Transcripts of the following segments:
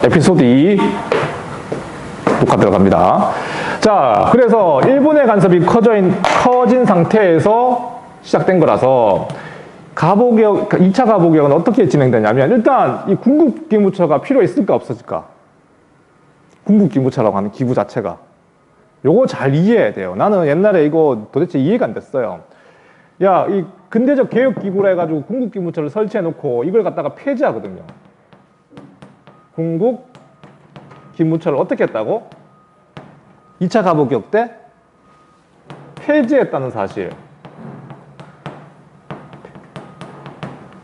에피소드 2 녹화 들어갑니다. 자, 그래서 일본의 간섭이 커진 상태에서 시작된 거라서 가보개혁, 2차 가보개혁은 어떻게 진행되냐면 일단 이 군국기무처가 필요했을까 없었을까? 군국기무처라고 하는 기구 자체가 요거 잘 이해해야 돼요. 나는 옛날에 이거 도대체 이해가 안 됐어요. 야, 이 근대적 개혁기구라 해가지고 군국기무처를 설치해놓고 이걸 갖다가 폐지하거든요. 군국기무처를 어떻게 했다고? 2차 가보개혁 때 폐지했다는 사실.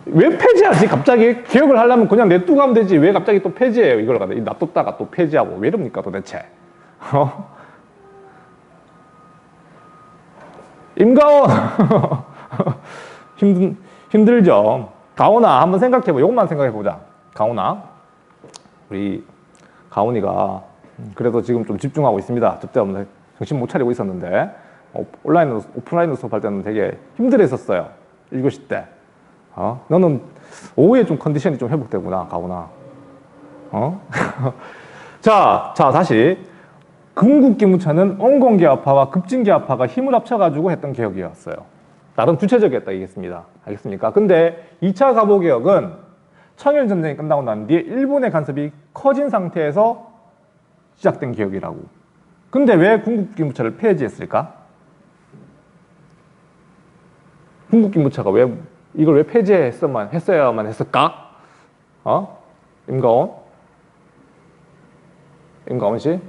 왜 폐지하지? 갑자기 개혁을 하려면 그냥 내두고 하면 되지. 왜 갑자기 또 폐지해요? 이걸 갖다 놔뒀다가 또 폐지하고 왜 이럽니까 도대체? 임가원 힘들죠. 가온아 한번 생각해봐. 이것만 생각해보자. 가온아, 우리 가온이가 그래도 지금 좀 집중하고 있습니다. 저 때문에 정신 못 차리고 있었는데 온라인으로 오프라인으로 수업할 때는 되게 힘들었었어요. 1교시 때. 너는 오후에 좀 컨디션이 좀 회복되구나, 가온아. 자, 다시. 군국기무처는 온건기압파와 급진기압파가 힘을 합쳐가지고 했던 개혁이었어요. 나름 주체적이었다 이겠습니다. 알겠습니까? 근데 2차 가보개혁은 청일전쟁이 끝나고 난 뒤에 일본의 간섭이 커진 상태에서 시작된 개혁이라고. 근데 왜 군국기무처를 폐지했을까? 군국기무처가 이걸 왜 폐지했어야만 했을까? 임가원 씨?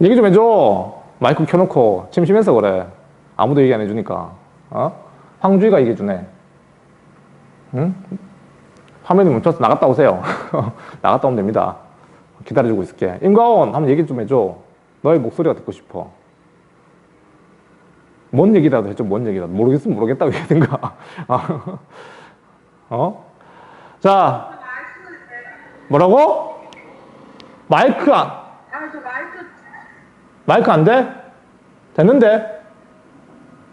얘기 좀 해줘. 마이크 켜놓고 심심해서 그래. 아무도 얘기 안 해주니까. 황주희가 얘기해주네. 응? 화면이 멈춰서 나갔다 오세요. 나갔다 오면 됩니다. 기다려주고 있을게. 임가원 한번 얘기 좀 해줘. 너의 목소리가 듣고 싶어. 뭔 얘기라도 해줘. 뭔 얘기라도. 모르겠으면 모르겠다고 얘기하든가. 자, 뭐라고? 마이크 안 돼? 됐는데?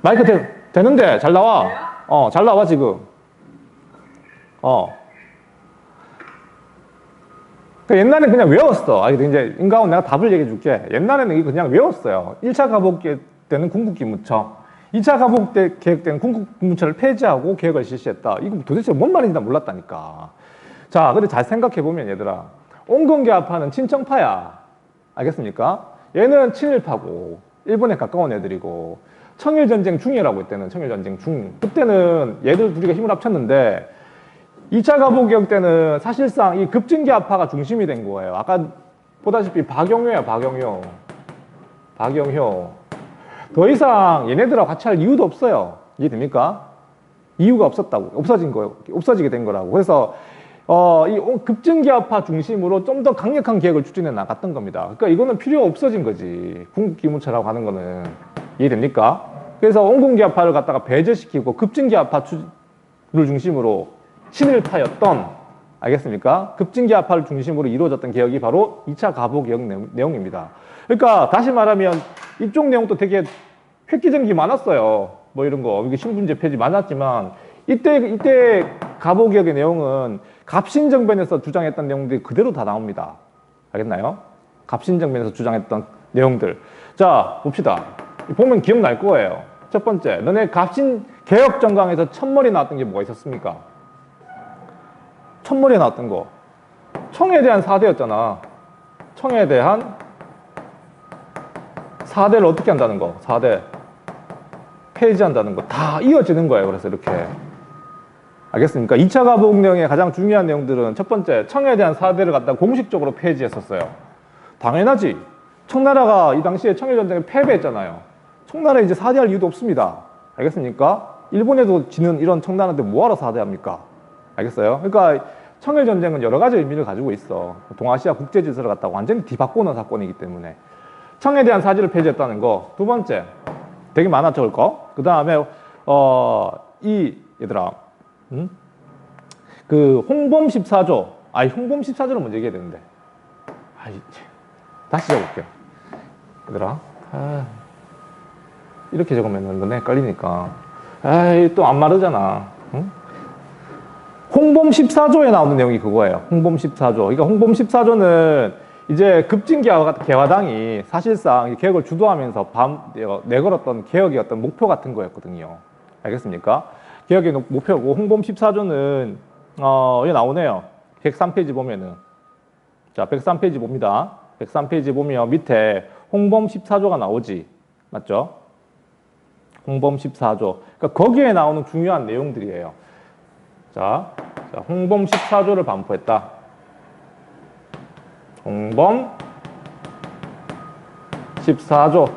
마이크 되는데? 잘 나와. 잘 나와, 지금. 옛날엔 그냥 외웠어. 이제, 임가원 내가 답을 얘기해 줄게. 옛날에는 이거 그냥 외웠어요. 1차 가보개혁 때는 군국기무처. 2차 가보개혁 때는 군국기무처를 폐지하고 개혁을 실시했다. 이거 도대체 뭔 말인지 나 몰랐다니까. 자, 근데 잘 생각해보면 얘들아. 온건기압파는 친청파야. 알겠습니까? 얘는 친일파고 일본에 가까운 애들이고 청일전쟁 중이라고 했대는 청일전쟁 중. 그때는 얘들 둘이가 힘을 합쳤는데 2차 가보개혁 때는 사실상 이 급진기압파가 중심이 된 거예요. 아까 보다시피 박영효야, 박영효. 더 이상 얘네들하고 같이 할 이유도 없어요. 이해됩니까? 이유가 없어지게 된 거라고. 그래서 이 급진기압파 중심으로 좀 더 강력한 개혁을 추진해 나갔던 겁니다. 그러니까 이거는 필요 없어진 거지. 군국기무처라고 하는 거는. 이해됩니까? 그래서 온건기압파를 갖다가 배제시키고 급진기압파를 중심으로 친일파였던, 알겠습니까? 급진기압파를 중심으로 이루어졌던 개혁이 바로 2차 가보개혁 내용입니다. 그러니까 다시 말하면 이쪽 내용도 되게 획기적인 게 많았어요. 뭐 이런 거, 이게 신분제 폐지 많았지만 이때 가보개혁의 내용은 갑신정변에서 주장했던 내용들이 그대로 다 나옵니다. 알겠나요? 갑신정변에서 주장했던 내용들. 자, 봅시다. 보면 기억날 거예요. 첫 번째, 너네 개혁정강에서 첫머리 나왔던 게 뭐가 있었습니까? 첫머리에 나왔던 거. 청에 대한 사대였잖아. 청에 대한 사대를 어떻게 한다는 거. 4대. 폐지한다는 거. 다 이어지는 거예요. 그래서 이렇게. 알겠습니까? 2차 가보개혁 내용의 가장 중요한 내용들은 첫 번째, 청에 대한 사대를 갖다 공식적으로 폐지했었어요. 당연하지. 청나라가 이 당시에 청일전쟁에 패배했잖아요. 청나라에 이제 사대할 이유도 없습니다. 알겠습니까? 일본에도 지는 이런 청나라한테 뭐하러 사대합니까? 알겠어요? 그러니까 청일전쟁은 여러 가지 의미를 가지고 있어. 동아시아 국제질서를 갖다가 완전히 뒤바꾸는 사건이기 때문에. 청에 대한 사지를 폐지했다는 거. 두 번째, 되게 많아 적을 거. 그 다음에 얘들아, 그 홍범 14조. 홍범 14조를 먼저 얘기해야 되는데. 다시 적을게요. 얘들아. 이렇게 적으면 너네 헷갈리니까. 또 안 마르잖아. 응? 홍범 14조에 나오는 내용이 그거예요. 홍범 14조. 그러니까 홍범 14조는 이제 급진개화당이 사실상 개혁을 주도하면서 내걸었던 개혁의 어떤 목표 같은 거였거든요. 알겠습니까? 개혁의 목표고, 홍범 14조는, 여기 나오네요. 103페이지 보면은. 자, 103페이지 봅니다. 103페이지 보면 밑에 홍범 14조가 나오지. 맞죠? 홍범 14조. 그러니까 거기에 나오는 중요한 내용들이에요. 자, 홍범 14조를 반포했다. 홍범 14조.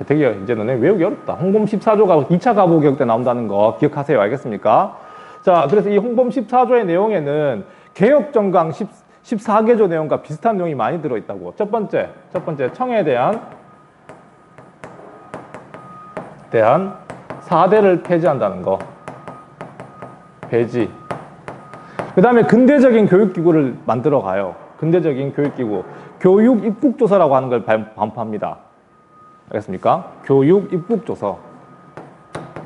되게 이제 너네 외우기 어렵다. 홍범 14조가 2차 가부개혁 때 나온다는 거 기억하세요. 알겠습니까? 자, 그래서 이 홍범 14조의 내용에는 개혁정강 14개조 내용과 비슷한 내용이 많이 들어있다고. 첫 번째, 청에 대한 사대를 폐지한다는 거. 폐지. 그 다음에 근대적인 교육기구를 만들어 가요. 근대적인 교육기구. 교육입국조서라고 하는 걸 반포합니다. 알겠습니까? 교육입국조서.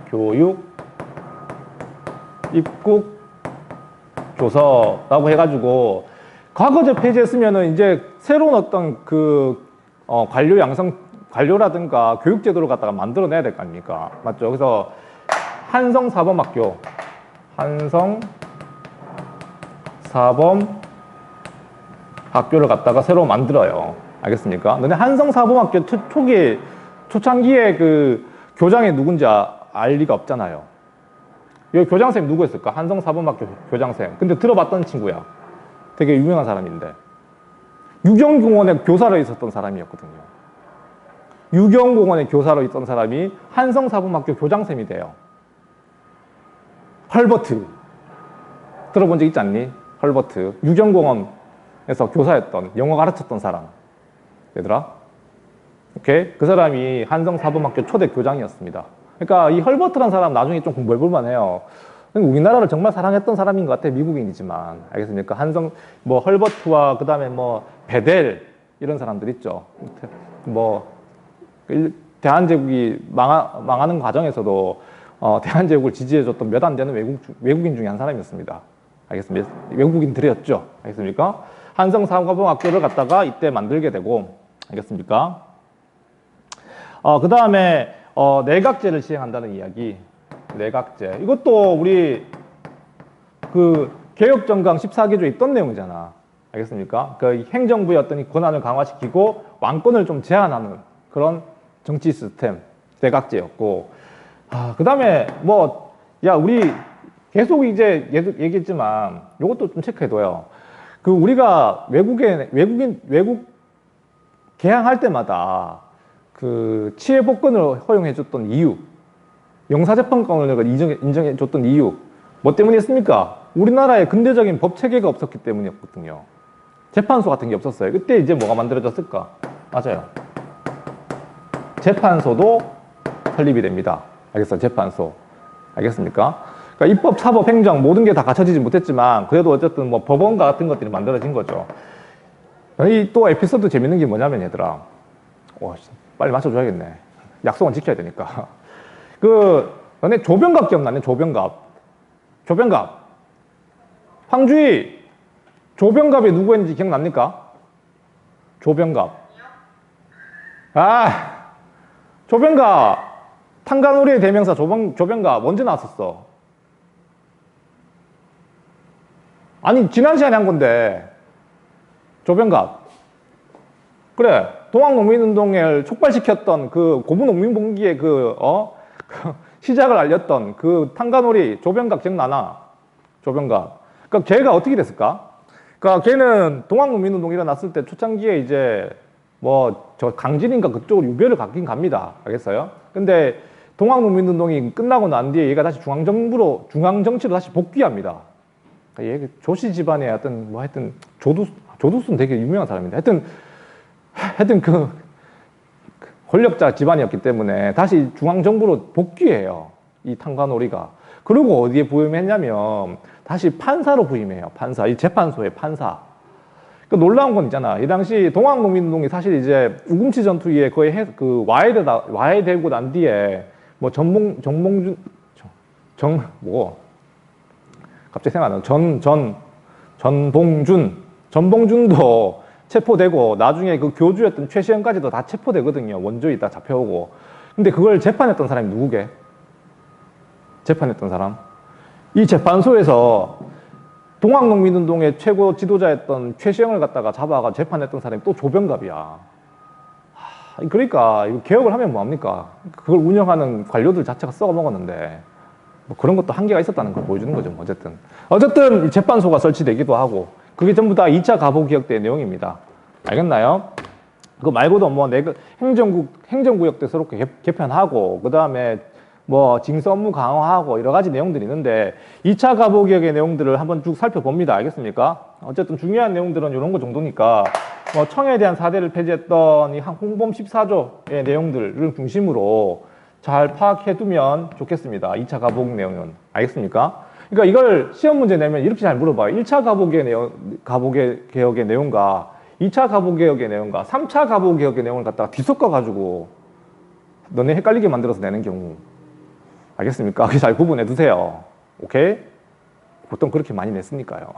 교육입국조서라고 해가지고, 과거제 폐지했으면은 이제 새로운 어떤 관료라든가 교육제도를 갖다가 만들어내야 될 거 아닙니까? 맞죠? 그래서 한성사범학교를 갖다가 새로 만들어요. 알겠습니까? 근데 한성사범학교 초창기에 그 교장이 누군지 알 리가 없잖아요. 여기 교장선생님 누구였을까? 한성사범학교 교장선생님. 근데 들어봤던 친구야. 되게 유명한 사람인데. 유경공원에 교사로 있었던 사람이었거든요. 유경공원에 교사로 있던 사람이 한성사범학교 교장선생님이 돼요. 헐버트. 들어본 적 있지 않니? 헐버트. 유경공원에서 교사였던, 영어 가르쳤던 사람. 얘들아. 오케이? 그 사람이 한성사범학교 초대 교장이었습니다. 그러니까 이 헐버트라는 사람 나중에 좀 공부해볼만 해요. 우리나라를 정말 사랑했던 사람인 것 같아. 미국인이지만. 알겠습니까? 헐버트와 그 다음에 베델 이런 사람들 있죠. 대한제국이 망하는 과정에서도 대한제국을 지지해줬던 몇 안 되는 외국인 중에 한 사람이었습니다. 알겠습니까? 외국인들이었죠. 알겠습니까? 한성사범학교를 갖다가 이때 만들게 되고, 알겠습니까? 그 다음에 내각제를 시행한다는 이야기. 내각제. 이것도 우리 개혁정강 14개조에 있던 내용이잖아. 알겠습니까? 행정부의 어떤 권한을 강화시키고 왕권을 좀 제한하는 그런 정치 시스템, 내각제였고. 그 다음에 우리 계속 이제 얘기했지만 이것도 좀 체크해둬요. 우리가 외국 개항할 때마다 치해복권을 허용해줬던 이유, 영사재판권을 인정해줬던 이유, 뭐 때문이었습니까? 우리나라에 근대적인 법 체계가 없었기 때문이었거든요. 재판소 같은 게 없었어요. 그때 이제 뭐가 만들어졌을까? 맞아요. 재판소도 설립이 됩니다. 알겠어요? 재판소. 알겠습니까? 그러니까 입법, 사법, 행정 모든 게 다 갖춰지지 못했지만 그래도 어쨌든 법원과 같은 것들이 만들어진 거죠. 또 에피소드 재밌는 게 뭐냐면 얘들아. 빨리 맞춰줘야겠네. 약속은 지켜야 되니까. 너네 조병갑 기억나네? 조병갑. 황주희, 조병갑이 누구였는지 기억납니까? 조병갑. 조병갑. 탄간오리의 대명사 조병갑 언제 나왔었어? 아니, 지난 시간에 한 건데. 조병갑. 그래. 동학농민운동을 촉발시켰던 고분농민봉기의 시작을 알렸던 탄간오리 조병갑 기억나나? 조병갑. 그러니까 걔가 어떻게 됐을까? 그러니까 걔는 동학농민운동 일어났을 때 초창기에 이제 강진인가 그쪽으로 유배를 가긴 갑니다. 알겠어요? 근데 동학농민운동이 끝나고 난 뒤에 얘가 다시 중앙정치로 다시 복귀합니다. 그러니까 얘 조씨 집안의 하여튼 조두순 되게 유명한 사람인데 하여튼 권력자 집안이었기 때문에 다시 중앙정부로 복귀해요. 이 탄간오리가. 그리고 어디에 부임했냐면 다시 판사로 부임해요. 판사. 이 재판소의 판사. 놀라운 건 있잖아. 이 당시 동학농민운동이 사실 이제 우금치 전투 이후에 거의 와해되고 난 뒤에 갑자기 생각나요. 전봉준도 체포되고 나중에 그 교주였던 최시현까지도 다 체포되거든요. 원조에 다 잡혀오고. 근데 그걸 재판했던 사람이 누구게? 재판했던 사람? 이 재판소에서 동학농민운동의 최고 지도자였던 최시영을 갖다가 잡아가 재판했던 사람이 또 조병갑이야. 그러니까 이거 개혁을 하면 뭐합니까? 그걸 운영하는 관료들 자체가 썩어먹었는데 뭐 그런 것도 한계가 있었다는 걸 보여주는 거죠. 어쨌든 이 재판소가 설치되기도 하고 그게 전부 다 2차 가보개혁 때 내용입니다. 알겠나요? 그거 말고도 뭐 행정구역 때 새롭게 개편하고 그 다음에 뭐 징수 업무 강화하고 여러 가지 내용들이 있는데 2차 가보개혁의 내용들을 한번 쭉 살펴봅니다. 알겠습니까? 어쨌든 중요한 내용들은 이런 거 정도니까 뭐 청에 대한 사대를 폐지했던 이 홍범 14조의 내용들을 중심으로 잘 파악해두면 좋겠습니다. 2차 가보개혁 내용은. 알겠습니까? 그러니까 이걸 시험 문제 내면 이렇게 잘 물어봐요. 1차 가보개혁의 내용과 2차 가보개혁의 내용과 3차 가보개혁의 내용을 갖다가 뒤섞어가지고 너네 헷갈리게 만들어서 내는 경우. 알겠습니까? 잘 구분해 두세요. 오케이? 보통 그렇게 많이 냈으니까요.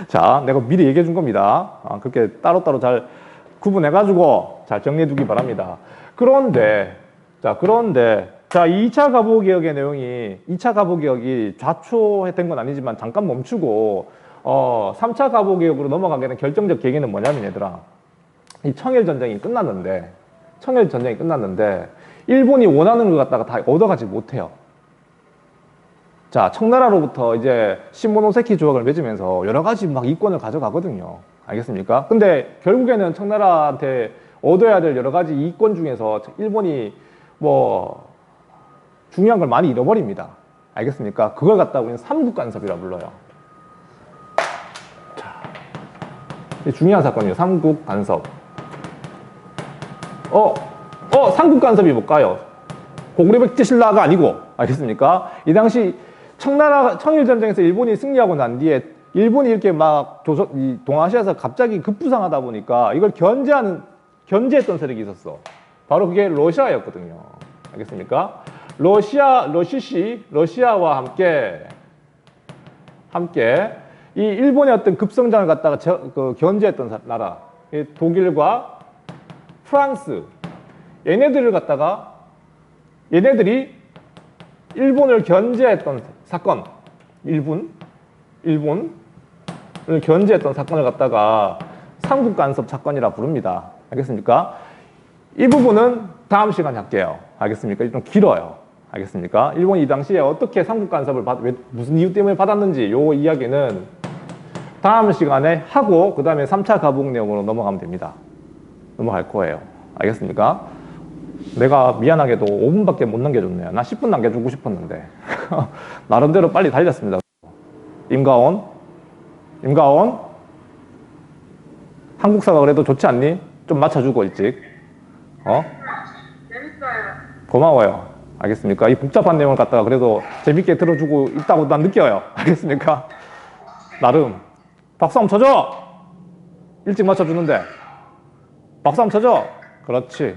자, 내가 미리 얘기해 준 겁니다. 그렇게 따로따로 잘 구분해가지고 잘 정리해 두기 바랍니다. 그런데, 자, 2차 가보개혁의 내용이, 2차 가보개혁이 좌초된 건 아니지만 잠깐 멈추고, 3차 가보개혁으로 넘어가게 된 결정적 계기는 뭐냐면 얘들아. 이 청일전쟁이 끝났는데, 일본이 원하는 것 갖다가 다 얻어가지 못해요. 자, 청나라로부터 이제 시모노세키 조약을 맺으면서 여러 가지 막 이권을 가져가거든요. 알겠습니까? 근데 결국에는 청나라한테 얻어야 될 여러 가지 이권 중에서 일본이 뭐 중요한 걸 많이 잃어버립니다. 알겠습니까? 그걸 갖다가 우리는 삼국간섭이라 불러요. 자, 중요한 사건이에요. 삼국간섭. 삼국간섭이 뭘까요? 고구려백제 신라가 아니고, 알겠습니까? 이 당시 청일전쟁에서 일본이 승리하고 난 뒤에 일본이 이렇게 막 동아시아에서 갑자기 급부상하다 보니까 이걸 견제했던 세력이 있었어. 바로 그게 러시아였거든요. 알겠습니까? 러시아와 함께 이 일본의 어떤 급성장을 갖다가 견제했던 나라, 독일과 프랑스, 얘네들이 일본을 견제했던 사건, 일본을 견제했던 사건을 갖다가 삼국간섭 사건이라 부릅니다. 알겠습니까? 이 부분은 다음 시간에 할게요. 알겠습니까? 좀 길어요. 알겠습니까? 일본이 이 당시에 어떻게 삼국간섭을 무슨 이유 때문에 받았는지 요 이야기는 다음 시간에 하고 그 다음에 3차 가복 내용으로 넘어가면 됩니다. 넘어갈 거예요. 알겠습니까? 내가 미안하게도 5분밖에 못 남겨줬네요. 나 10분 남겨주고 싶었는데 나름대로 빨리 달렸습니다. 임가원 한국사가 그래도 좋지 않니? 좀 맞춰주고 일찍. 재밌어요. 고마워요. 알겠습니까? 이 복잡한 내용을 갖다가 그래도 재밌게 들어주고 있다고 난 느껴요. 알겠습니까? 나름 박수 한번 쳐줘. 일찍 맞춰주는데 박수 한번 쳐줘. 그렇지.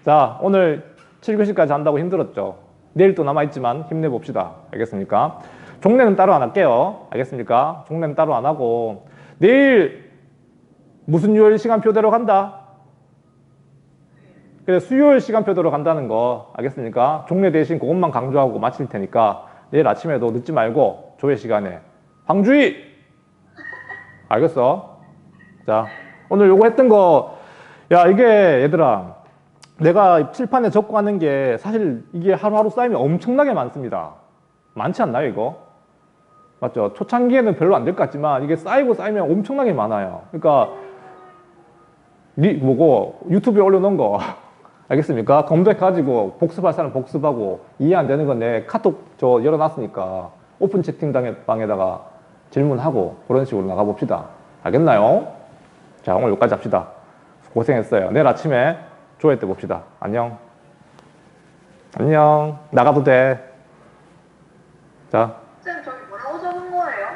자, 오늘 7교시까지 한다고 힘들었죠? 내일 또 남아있지만 힘내봅시다. 알겠습니까? 종례는 따로 안 할게요. 알겠습니까? 종례는 따로 안 하고 내일 무슨 요일 시간표대로 간다? 그래, 수요일 시간표대로 간다는 거 알겠습니까? 종례 대신 그것만 강조하고 마칠 테니까 내일 아침에도 늦지 말고 조회 시간에 방주의! 알겠어? 자, 오늘 요거 했던 거, 야, 이게 얘들아, 내가 칠판에 적고하는 게 사실 이게 하루하루 쌓이면 엄청나게 많습니다. 많지 않나요, 이거? 맞죠? 초창기에는 별로 안 될 것 같지만 이게 쌓이면 엄청나게 많아요. 그러니까 유튜브에 올려놓은 거 알겠습니까? 검색해가지고 복습할 사람 복습하고 이해 안 되는 건 내 카톡 열어놨으니까 오픈 채팅방에다가 질문하고 그런 식으로 나가봅시다. 알겠나요? 자, 오늘 여기까지 합시다. 고생했어요. 내일 아침에 조회 때 봅시다. 안녕. 나가도 돼. 자. 쌤, 저기 뭐라고 적은 거예요?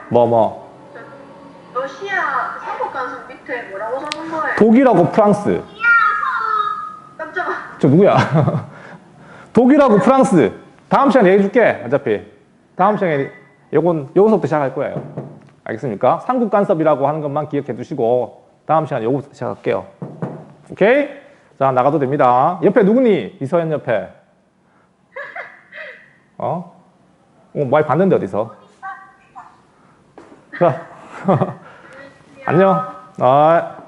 러시아 삼국간섭 밑에 뭐라고 적은 거예요? 독일하고 프랑스. 깜짝아. 저 누구야? 독일하고 프랑스. 다음 시간에 얘기해줄게. 어차피. 다음 시간에 요건 요거서부터 시작할 거예요. 알겠습니까? 삼국 간섭이라고 하는 것만 기억해 두시고 다음 시간에 요거부터 시작할게요. 오케이? 자, 나가도 됩니다. 옆에 누구니? 이서연 옆에. 많이 봤는데 어디서? 자, 안녕.